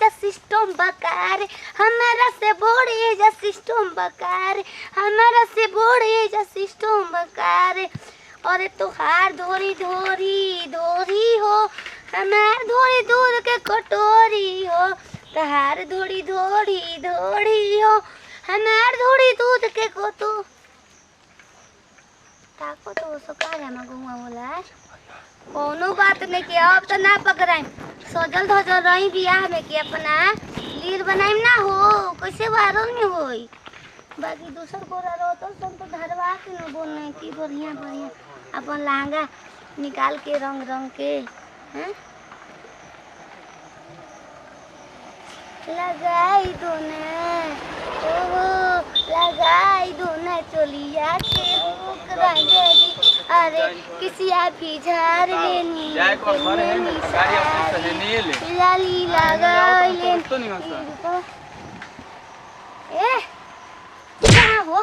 जा सिस्टम बकार, हमारा से बोड़े जा सिस्टम बकार, हमारा से बोड़े जा सिस्टम बकार। अरे तुहार धोरी धोरी धोरी हो, हमार धोरी दूध के कटोरी हो, तुहार धोरी धोरी धोरी हो, हमार धोरी दूध के कटो ताको तो सका जाना गुआ होला। कोनो बात नहीं कि अब तो ना पकड़ाई, सजल धजल रही बियाह में कि अपना लीर बनाई ना हो, कैसे वायरल में होई। बाकी दूसर गोरा रहो तो सब तो धरवा के न बोलने की बढ़िया बढ़िया अपन लहंगा निकाल के रंग रंग के हैं लगाई दोने, ओहो लगाई दोने चोलिया के भूख रंगेगी। अरे किसी भी झाड़ लेनी लाली लगाई लेनी। ए कहाँ हो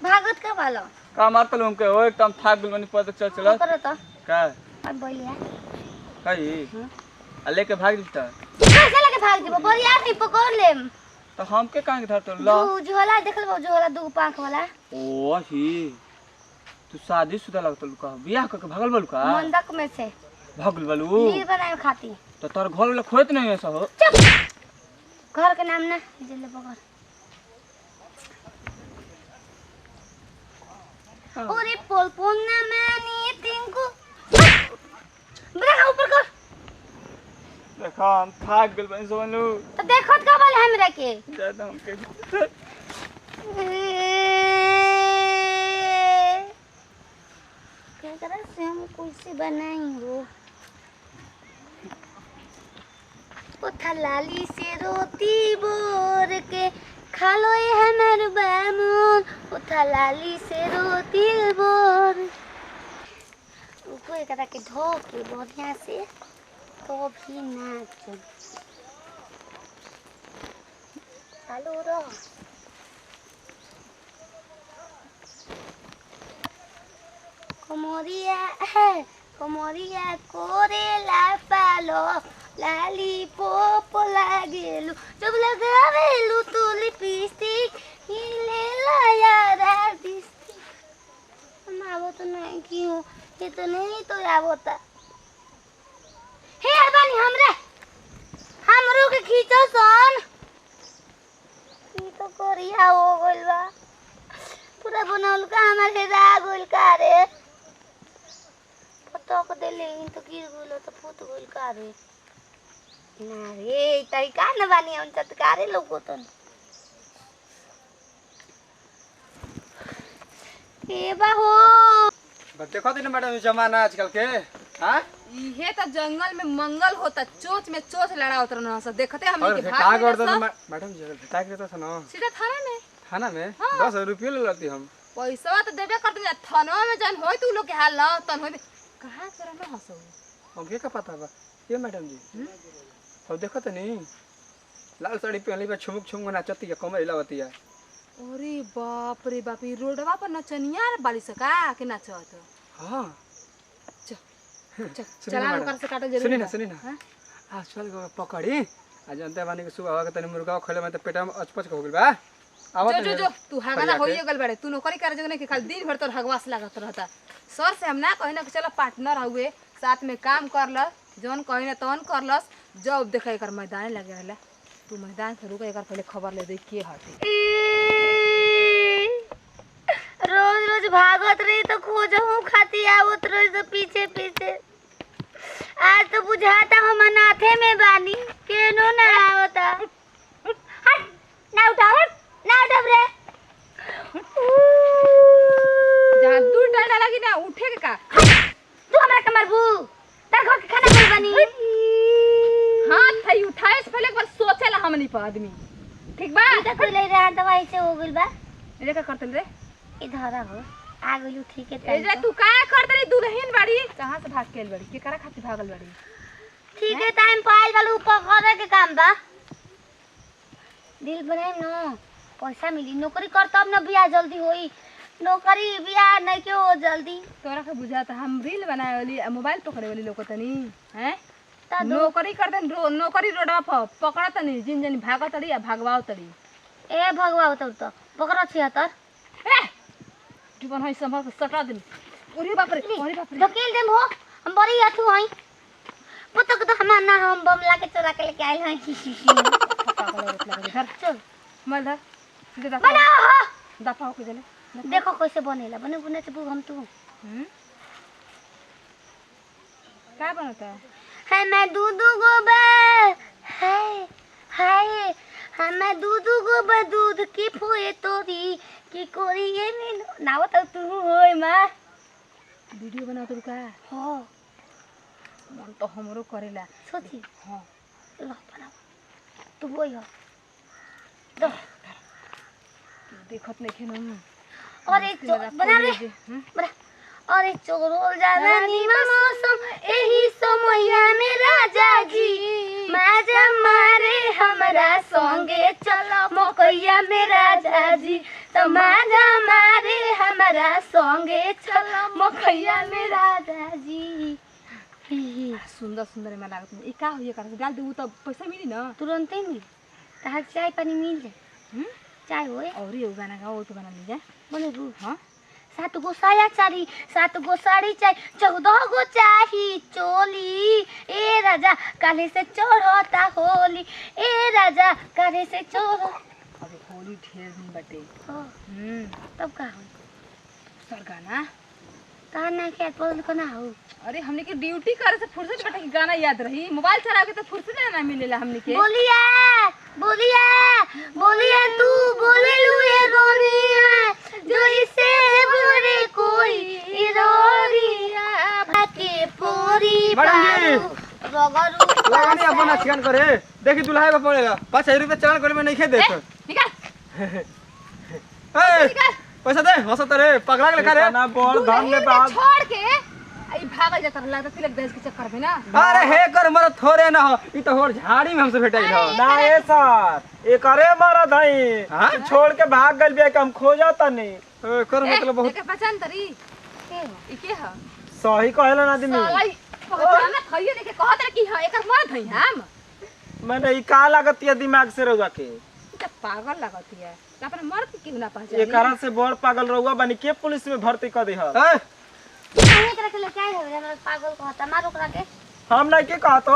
भागत का वाला का मारत लोग के हो एकदम थाक गेल बनी पता चल चल करो तो का अब बोलिया कई आ लेके भाग दिता कैसे लगे भाग जीबो बोलिया नहीं पकड़ लेम तो हम के काहे धर तो ला झोला देख लो, झोला दू पांख वाला। ओ ही तू शादीशुदा लगत लुका बियाह करके भागल बलू का मंडक में से भागल बलू लीर बनाए खाती तो तोर घर वाला खोत नहीं ऐसा हो। चुप घर के नाम ना जिले पकड़। ओरे पोल पोना मानी तिंकु बड़ा ऊपर कर देखा हम थाक गेल बनी समझलू तो देखत का वाले हमरा के ज्यादा हम के क्या करा से हम कुर्सी बनाई हो ओ थलाली से रोटी बोर के खा लो ये हमर बामून, ओ थलाली से रोटी बोर ऊपर एक के धो के बढ़िया से तो भी नाच हेलो रो कोमोरिया है कोमोरिया कोरेला पालो लाली पोप लागेलु जब लगावेलु तू लिपस्टिक हिले यारा दिस्ती। हम आवो तो नहीं क्यों ये तो नहीं तो आवता हे अबानी हमरो के खींचो सन ई तो कोरिया हो गइल बा पूरा बनौल का हमारे राग गइल का रे पतो को देले तो गिर गइल तो फूट गइल का रे ना रे तरीका न बानी हम चटकारे लोगो तो ए बाहो बच्चे खातिर ना मैडम जमाना आजकल के हां इहे त जंगल में मंगल होता चोच में चोच लड़ावत रहना सब देखते हमनी के का भाग कर दो मैडम जी भेटा के तो ना सीधा थाना में हाँ। 10 रुपया ले लेती हम पैसा तो देबे करते जा थाना में जान होय तू लोग के हाल ल तन होय कहां से रहना हसो हमके का पता बा ये मैडम जी अब देखो तो नहीं लाल साड़ी पहनली बा छुमुक छुमुक नाचती है कमर हिलावती है। अरे बाप रे बाप ई रोडवा पर नचनिया बाली सका के नाचत हां चला ओकर से काटो जरूर सुनी ना आज चल गो पकड़ी आज अंते बानी के सुबह के तनी मुर्गा खले में तो पेट में अचपच हो गेल बा आवत जो तू हगाना होइए गेल बाड़े तू नौकरी करे जने के खाली दिन भर तोर हगवास लागत रहता सर से हम ना कहिना कि चलो पार्टनर हुए साथ में काम कर ल जौन कहिना तौन करलस जब देखे एकर मैदान लगे रहला तू मैदान से रुक एकर पहले खबर ले दे के हटे रोज रोज भागत रही तो खोजहूं खाती आवत रोज तो पीछे पीछे आज तो बुझाता हम अनाथे में बानी केनो ना आवता हट ना उठाव रे जहां दूर डांडा लगी ना उठे के का तू हमरा के मारबू तार घर के खाना खा बानी हाथ थई उठाए से पहले एक बार सोचेला हमनी पर आदमी ठीक बा ई तो ले रहा दवाई से हो गइल बा ये का करतल रे इधर हो आ गइलू ठीक है ए जे तू का करतली दुल्हन बाड़ी कहां से भाग के आइल बाड़ी के करा खातिर भागल बाड़ी ठीक है टाइम पाइल वालू पकड़े के काम बा दिल बनाई न पैसा मिली नौकरी कर तब न बियाह जल्दी होई नौकरी बियाह नहीं क्यों जल्दी तोरा के बुझाता हम रील बनाए वाली मोबाइल पकड़े वाली लोग तनी हैं ता दो नौकरी कर दे नौकरी रोडवा पर पकड़ा तनी जिन जनी भागत तड़ी या भागवाओ तड़ी ए भगवा तो पकड़ 76 ए जीवन है संभल के सटा दे अरे बाप रे धकेल देम हो हम बड़ी अथु हई पुतक तो हम ना हम बम ला के चोरा के लेके आइल हई धर चल मल धर दे दा बनाओ हो दफा के जले देखो कैसे बनेला बने बने से हम तू क्या बनता है मैं दूध गोबे हाय मैं दूध गोबे दूध की फोए तोरी की कोरी ये में नाव तो तू होय मां वीडियो बना तो का हो मन तो हमरो करेला सोची हां लो बना तू होय हो दो देखत नहीं खेन अरे बना रे बना अरे चोरोल जवानी मौसम एही समया में राजा जी माजा मारे हमरा संगे चलो मकैया में राजा जी तो माजा मारे हमरा संगे चलो मकैया में राजा जी सुंदर सुंदर में लागत ई का होय कर डाल दे उ त पैसा मिली ना तुरंत ही मिल ताहा चाय पानी मिल जाए चाय होए और ये गाना गाओ तो बना लीजिए बोले रू हां 7 गो साया चारी 7 गो साड़ी चाही 14 गो चाही चोली ए राजा काले से चढ़ता होली ए राजा काले से चढ़ अबे होली ढेर दिन बटे तब का हो सर गाना कहा ना के बोल को ना हो अरे हमने के ड्यूटी करे से फुर्सत बटे कि गाना याद रही मोबाइल चला के तो फुर्सत ना मिलेला हमने के बोलिए बोलिए बोलिए तू बोले लुए गोरिया जो इसे बोले कोई रोरिया बाके पूरी मैडम जी रगरू लगानी अपन चिकन करे देखी दुल्हा पे पड़ेगा 5000 रुपए चालान करे में नहीं खे दे निकाल ए पैसा दे हंसत रे पगला के करे ना बोल धन में बात छोड़ के आई भागल जाता लगता तिलक दहेज के चक्कर में ना अरे हे कर मर थोड़े ना हो ई तो होर झाड़ी में हमसे भेटाई हो ना ए सर ए करे मारा धाई हां छोड़ के भाग गइल बे हम खोजा तनी कर मतलब बहुत एके पहचान तरी के ई के ह सही कहला ना आदमी साला ई पहचान ना खइए देखे कहत रे की ह एकर मर्द हई हम मैंने ई का लागत है दिमाग से रहुआ के ई त पागल लागत है त अपन मर्द के क्यों ना पहचान ये कारण से बड़ पागल रहुआ बनी के पुलिस में भर्ती कर दे ह ए नहीं तरह के लेके आए हो हमरा पागल कहता मारो करा के हम नहीं के कहतो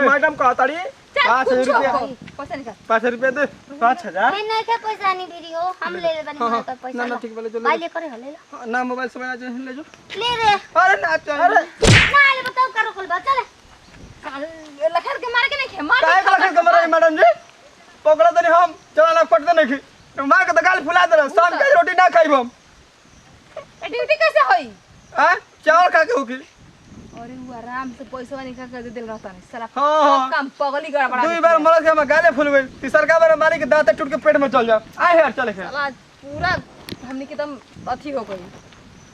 मैडम कहताड़ी 5000 रुपया पैसा निकाल 5000 रुपया दे 5000 मैं नहीं के पैसा नहीं दीदी हो हम ले ले बनी हाँ, तो पैसा ना, लो। ठीक बोले, जो ले भाई लो। ले करे हो ले लो ना मोबाइल से बना ले जो ले रे अरे ना चल अरे ना ले बताओ करो कल बात चले लखर के मार के नहीं खे मार काय का कमरा मैडम जी पकड़ा तनी हम चला ना फट दे नहीं मार के तो गाल फुला दे शाम के रोटी ना खाइब हम ड्यूटी कैसे होई हां चावल खा के होकी अरे वो आराम से पैसा निकाल कर दे दिल रहता नहीं साला हाँ। सब काम पगली गड़बड़ा दो बार मरद के हम गाले फुल गई तीसर का बार मारी के दांत टूट के पेट में चल जा आए यार चले फिर साला पूरा हमने के एकदम अथी हो गई